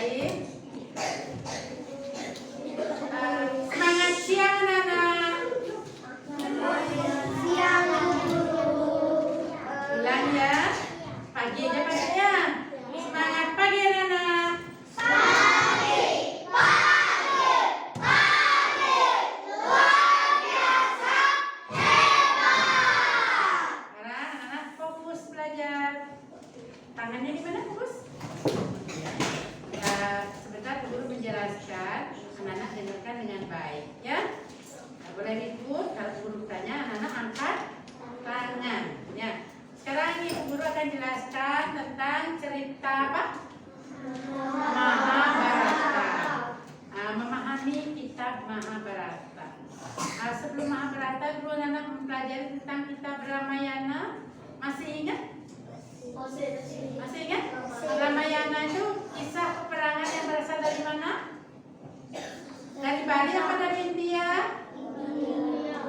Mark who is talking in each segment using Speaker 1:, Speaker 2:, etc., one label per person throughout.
Speaker 1: baik. Semangat siang anak-anak.
Speaker 2: Siang guru.
Speaker 1: Ulang ya. Pagi aja paginya. Semangat pagi anak-anak.
Speaker 2: Pagi. Luar biasa hebat.
Speaker 1: Sekarang anak fokus belajar. Tangannya di mana fokus? Sebentar guru menjelaskan. Anak-anak dengarkan dengan baik ya. Boleh ribut. Kalau guru bertanya, anak-anak angkat tangan ya. Sekarang ibu guru akan jelaskan tentang cerita apa? Mahabharata. Memahami kitab Mahabharata. Sebelum Mahabharata, dulu anak mempelajari tentang kitab Ramayana. Masih ingat? Masih ingat? Ramayana itu kisah peperangan yang berasal dari mana? Dari Bali apa dari India?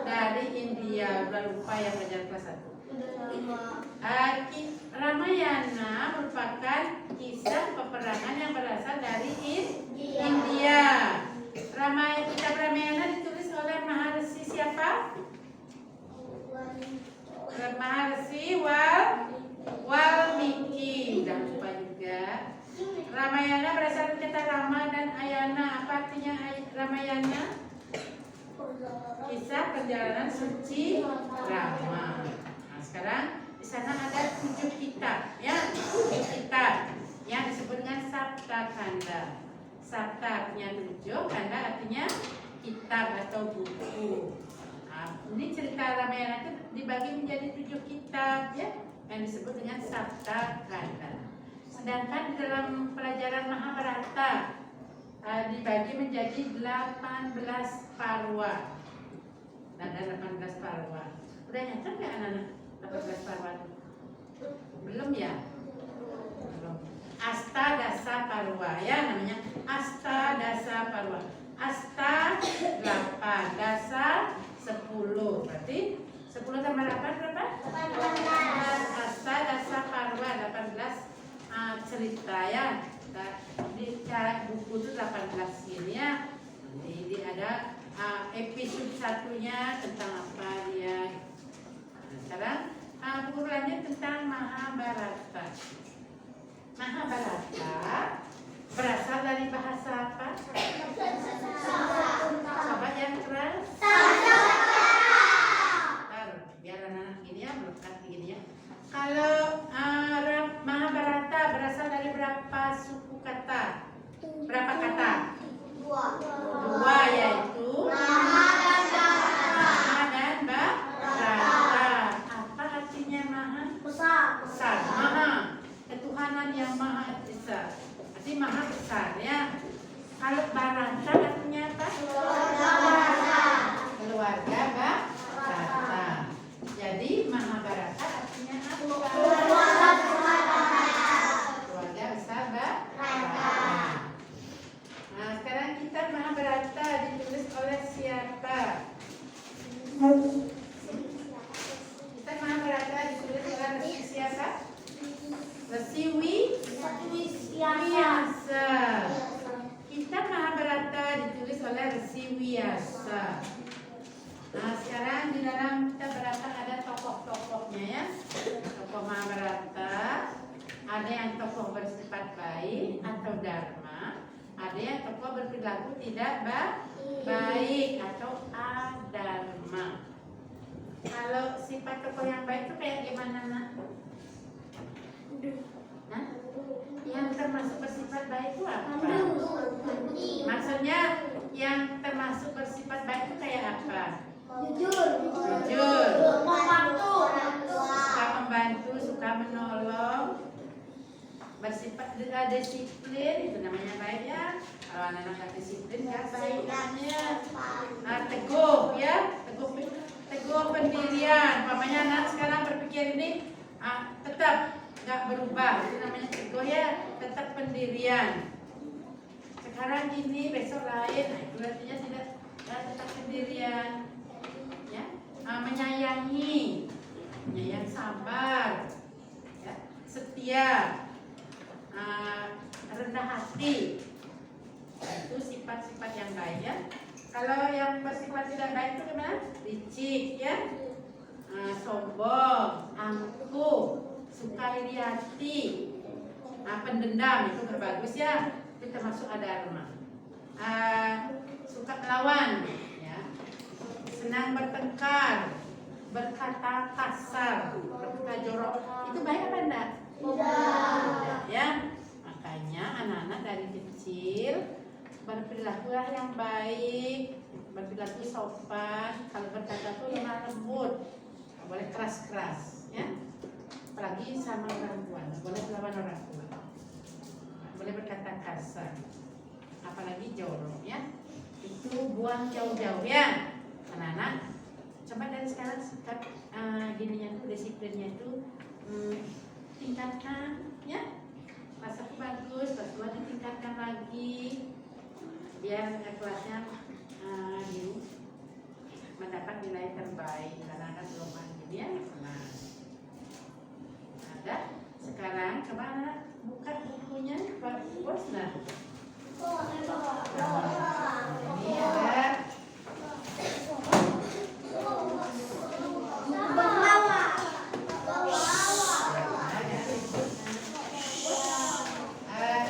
Speaker 1: Dari India. Udah lupa yang belajar kelas 1. Ramayana merupakan kisah peperangan yang berasal dari India. Kitab Ramayana ditulis oleh Maharshi siapa? Maharshi Walmiki. Udah lupa juga. Ramayana berasal dari kata Rama dan Ayana. Apa artinya Ramayana? Kisah perjalanan suci Rama. Nah, sekarang di sana ada 7 kitab, ya, 7 kitab yang disebut dengan Sapta Kanda. Sapta artinya 7, Kanda artinya kitab atau buku. Nah, ini cerita Ramayana itu dibagi menjadi 7 kitab, ya, yang disebut dengan Sapta Kanda. Sedangkan di dalam pelajaran Mahabharata dibagi menjadi 18 parwa. Ada 18 parwa. Udah nyatet nggak anak-anak 18 parwa itu? Belum ya? Belum. Asta Dasa Parwa ya namanya. Asta Dasa Parwa. Asta 8, Dasa 10. Berarti 10 tambah 8 berapa? 18. Asta Dasa Parwa 18 cerita ya. Di buku itu 18 ini ya. Jadi ada episode 1-nya tentang apa dia. Nah, sekarang buku lanjut tentang Mahabharata. Mahabharata berasal dari bahasa apa? Coba yang keras. Biar anak-anak gini ya, melekat gini ya. Kalau Mahabharata berasal dari berapa suku kata? Berapa kata? 2 yaitu Maha dan Bharata. Apa artinya Maha? Besar. Maha, ketuhanan yang Maha besar. Berarti Maha besar ya. Kalau Bharata artinya apa? Keluarga Bharata. Jadi Mahabharata artinya apa? Keluarga besar Bharata. Nah, sekarang kita Mahabharata ditulis oleh siapa? Kita Mahabharata ditulis oleh Resi siapa? Resi Vyasa. Kita Mahabharata ditulis oleh Resi Vyasa. Nah, sekarang di dalam kita Mahabharata ada tokoh-tokohnya ya. Tokoh Mahabharata. Ada yang tokoh bersifat baik atau dharma. Ada yang tokoh berperilaku tidak baik atau adharma. Kalau sifat tokoh yang baik itu kayak gimana nak? Nah, yang termasuk bersifat baik itu apa? Maksudnya yang termasuk bersifat baik itu kayak apa? Jujur, suka membantu, suka menolong, bersifat disiplin, itu namanya baik ya. Kalau anak-anak disiplin nggak baik namanya. Teguh ya, teguh pendirian. Umpamanya anak sekarang berpikir ini tetap nggak berubah, itu namanya teguh ya, tetap pendirian. Sekarang gini, besok lain, nah itu artinya tidak tetap pendirian. Ya, menyayangi, sabar, ya, setia. Rendah rendah hati. Itu sifat-sifat yang baik ya. Kalau yang bersifat tidak baik itu gimana? Licik ya, sombong, angkuh, suka iri hati, pendendam, itu gak bagus ya. Itu termasuk adharma. Suka melawan ya, senang bertengkar, berkata kasar, berkata jorok, itu baik apa enggak? Tidak ya. Makanya anak-anak dari kecil berperilakulah yang baik, berperilaku sopan. Kalau berkata tuh lemah lembut, nggak boleh keras-keras ya. Apalagi sama orang tua, nggak boleh melawan orang tua, nggak boleh berkata kasar, apalagi jorok ya. Itu buang jauh-jauh ya anak-anak. Coba dari sekarang sikap gininya tuh, disiplinnya itu tingkatkan ya. Pas aku bagus, pas dua ditingkatkan lagi biar kelasnya mendapat nilai terbaik. Karena anak belum mandi ya. Nah, ada sekarang coba anak buka bukunya Pak Bos. Nah, ini ada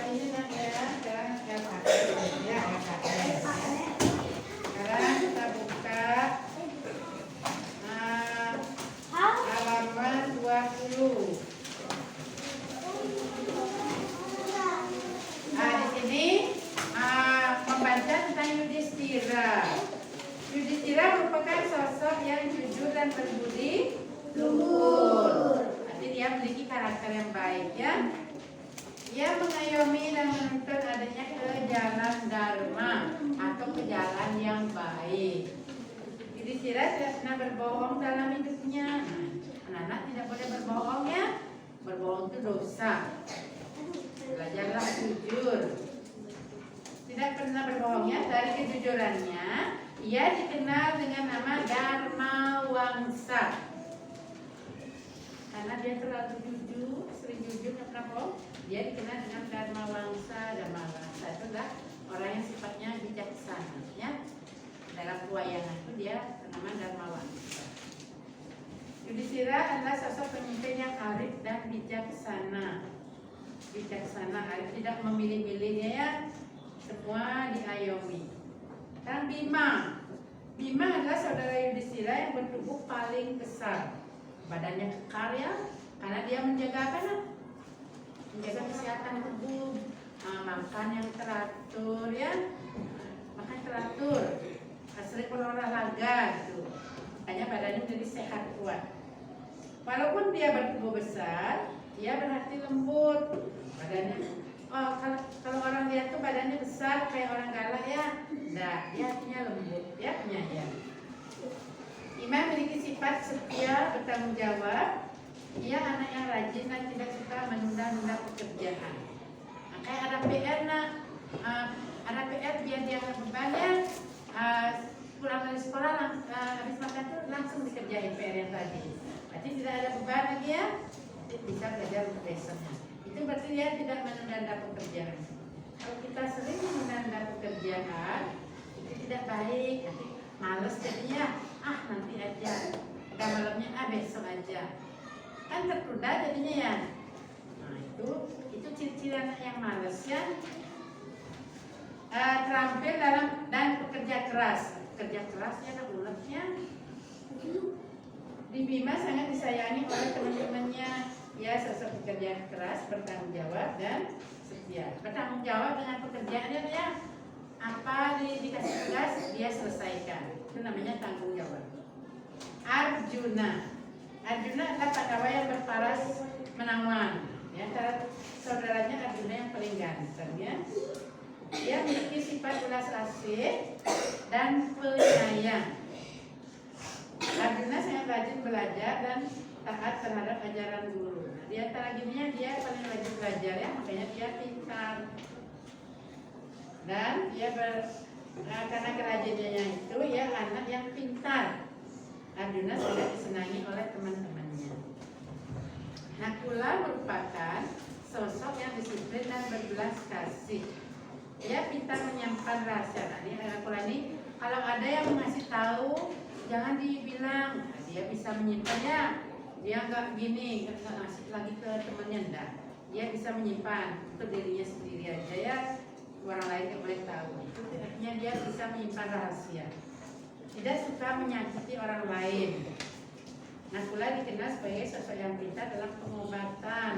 Speaker 1: ini namanya sekarang LKS ya, LKS. Sekarang kita buka halaman 20. Di sini membaca tentang Yudhistira. Yudhistira merupakan sosok yang jujur dan berbudi luhur. Jadi dia memiliki karakter yang baik ya. Ia mengayomi dan menuntut adanya ke jalan dharma atau ke jalan yang baik. Yudhistira tidak pernah berbohong dalam hidupnya. Anak-anak tidak boleh berbohong ya. Berbohong itu dosa. Belajarlah jujur. Tidak pernah berbohong ya. Dari kejujurannya, ia dikenal dengan nama Dharma Wangsa. Karena dia terlalu jujur, sering jujur, nggak pernah bohong. Dia dikenal dengan Dharma Wangsa. Dharma Wangsa itu adalah orang yang sifatnya bijaksana ya. Dalam pewayangan itu dia bernama Dharma Wangsa. Yudhistira adalah sosok pemimpin yang arif dan bijaksana. Bijaksana, arif, tidak memilih-milihnya ya. Semua diayomi. Dan Bima. Bima adalah saudara Yudhistira yang bertubuh paling besar. Badannya kekar ya, karena dia menjaga apa? Menjaga kesehatan tubuh, makan yang teratur ya, makan teratur, sering berolahraga gitu. Makanya badannya menjadi sehat kuat. Walaupun dia bertubuh besar, dia berhati lembut. Badannya, kalau orang lihat tuh badannya besar kayak orang galak ya, enggak, dia hatinya lembut, ya penyayang. Imam memiliki sifat setia, bertanggung jawab. Ia anak yang rajin dan tidak suka menunda-nunda pekerjaan. Kayak ada PR ada PR biar dia nggak beban ya. Pulang dari sekolah habis makan tuh langsung dikerjain PR yang tadi. Berarti tidak ada beban lagi ya. Bisa belajar besoknya. Itu berarti dia tidak menunda-nunda pekerjaan. Kalau kita sering menunda-nunda pekerjaan, itu tidak baik. Nanti males jadinya. Nanti aja. Ada malamnya besok aja. Kan tertunda jadinya ya. Nah itu ciri-ciri anak yang males ya. Terampil dalam dan pekerja keras. Pekerja keras ya anak uletnya. Di Bima sangat disayangi oleh teman-temannya. Ya, sosok pekerja keras, bertanggung jawab dan setia. Bertanggung jawab dengan pekerjaannya ya. Apa dikasih tugas dia selesaikan. Itu namanya tanggung jawab. Arjuna adalah Pandawa yang berparas menawan. Ya, saudaranya Arjuna yang paling ganteng ya. Dia memiliki sifat ulas asih dan penyayang. Arjuna sangat rajin belajar dan taat terhadap ajaran guru. Nah, di antara gininya dia paling rajin belajar ya, makanya dia pintar. Dan dia karena kerajinannya itu ya anak yang pintar. Arjuna sangat disenangi oleh teman-temannya. Nakula merupakan sosok yang disiplin dan belas kasih. Ya, pintar menyimpan rahasia. Nah, ini Al-Quran ini kalau ada yang ngasih tahu jangan dibilang dia bisa menyimpannya. Dia nggak gini, nggak ngasih lagi ke temannya, enggak. Dia bisa menyimpan untuk dirinya sendiri aja ya. Orang lain nggak boleh tahu. Itu artinya dia bisa menyimpan rahasia. Tidak suka menyakiti orang lain. Nakula dikenal sebagai sosok yang pintar dalam pengobatan.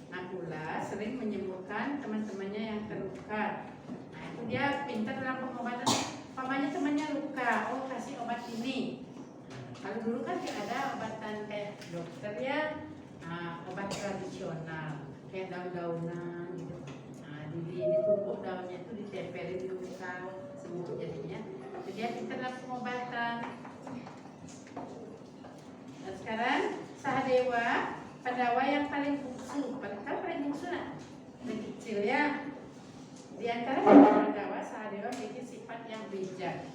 Speaker 1: Nakula sering menyembuhkan teman-temannya yang terluka. Nah, itu dia pintar dalam pengobatan. Pamannya temannya luka, oh kasih obat ini. Kalau dulu kan tidak ada obatan kayak dokter ya, obat tradisional kayak daun-daunan gitu. Nah, ditumbuk daunnya itu ditempelin di luka, sembuh jadinya. Jadi dia pintar dalam pengobatan. Nah, sekarang Sahadewa, pendawa yang paling bungsu. Paling bungsu lah, paling kecil ya. Di antara pendawa Sahadewa memiliki sifat yang bijak.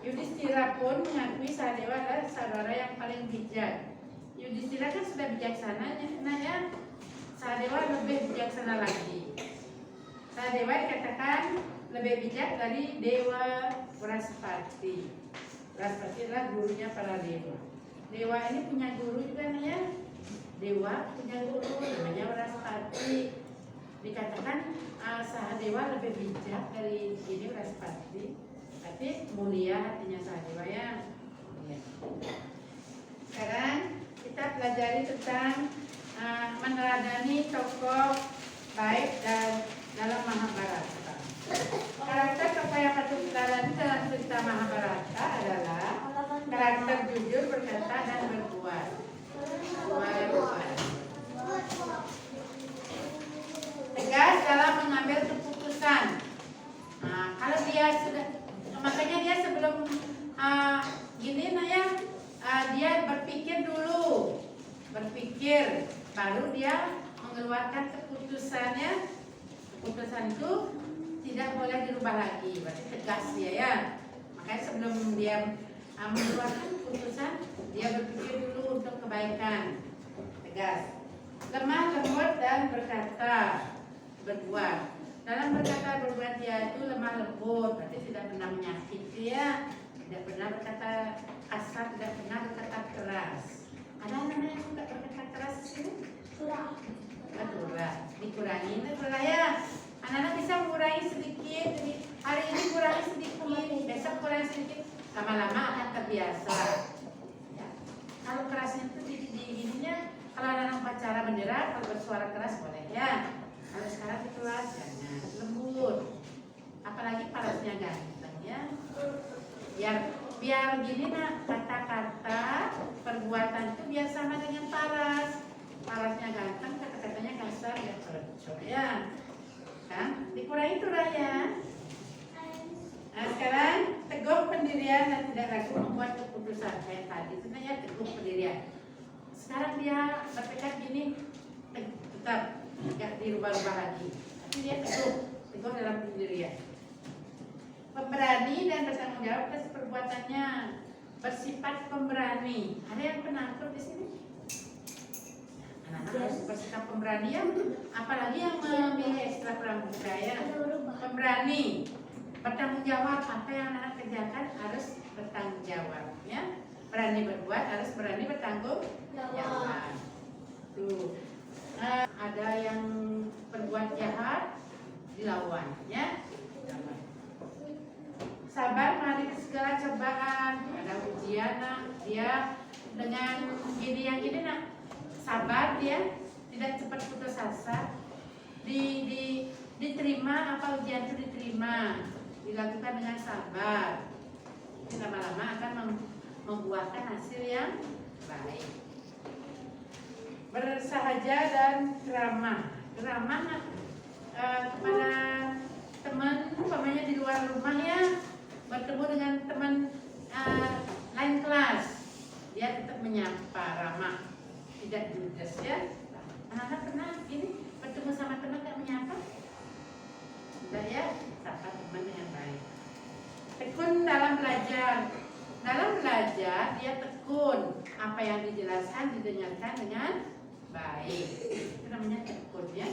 Speaker 1: Yudhistira pun mengakui Sahadewa adalah saudara yang paling bijak. Yudhistira kan sudah bijaksana, nah ya Sahadewa lebih bijaksana lagi. Sahadewa dikatakan lebih bijak dari Dewa Brahaspati. Brahaspati adalah gurunya para dewa. Dewa ini punya guru juga nih ya. Dewa punya guru namanya Brahaspati. Dikatakan Sahadewa lebih bijak dari ini Brahaspati. Tapi mulia hatinya Sahadewa ya. Sekarang kita pelajari tentang meneladani tokoh baik dan dalam Mahabharata. Karakter tokoh yang patut diteladani dalam cerita Mahabharata adalah karakter jujur, berkata dan berbuat. Tegas dalam mengambil keputusan. Nah, kalau dia sudah, makanya dia sebelum gini nah ya, dia berpikir dulu, baru dia mengeluarkan keputusannya. Keputusan itu tidak boleh dirubah lagi, berarti tegas dia ya. Makanya sebelum dia mengeluarkan keputusan, dia berpikir dulu untuk kebaikan, tegas. Lemah lembut dan berkata, berbuat. Dalam berkata berbuat dia itu lemah lembut, berarti tidak pernah menyakiti ya, tidak pernah berkata kasar, tidak pernah berkata keras. Ada anak-anak yang suka berkata keras di sini? Turah. Dikurangi, turah ya. Anak-anak bisa mengurangi sedikit, hari ini kurangi sedikit, besok kurangi sedikit, lama-lama akan terbiasa. Ya. Kalau kerasnya itu di ininya, kalau anak-anak upacara bendera, kalau bersuara keras boleh ya. Kalau sekarang itu jangan lembut, apalagi parasnya ganteng ya. Biar gini nak, kata-kata perbuatan itu biar sama dengan paras. Parasnya ganteng, kata-katanya kasar ya cocok ya. Kan dikurangi turah ya. Nah sekarang teguh pendirian dan tidak ragu membuat keputusan kayak tadi. Sebenarnya teguh pendirian. Sekarang dia bertekad gini, tetap tidak dirubah-rubah lagi. Tapi dia teguh dalam pendirian. Pemberani dan bertanggung jawab atas perbuatannya, bersifat pemberani. Ada yang penakut di sini? Anak-anak harus bersikap pemberani ya. Apalagi yang memilih istilah pramuka ya. Pemberani, bertanggung jawab, apa yang anak kerjakan harus bertanggung jawab ya. Berani berbuat harus berani bertanggung jawab. Tuh. Ada yang berbuat jahat dilawan ya. Sabar menghadapi segala cobaan, ada ujian nak, dia dengan gini yang gini nak, sabar dia, tidak cepat putus asa, diterima apa ujian itu diterima, dilakukan dengan sabar, ini lama-lama akan membuahkan hasil yang baik. Bersahaja dan ramah kepada teman, umpamanya di luar rumah ya, bertemu dengan teman lain kelas, dia tetap menyapa, ramah, tidak judes ya. Anak-anak pernah gini bertemu sama teman tidak menyapa? Tidak ya, sapa teman dengan baik. Tekun dalam belajar. Dalam belajar dia tekun, apa yang dijelaskan didengarkan dengan baik. Itu namanya tekun ya.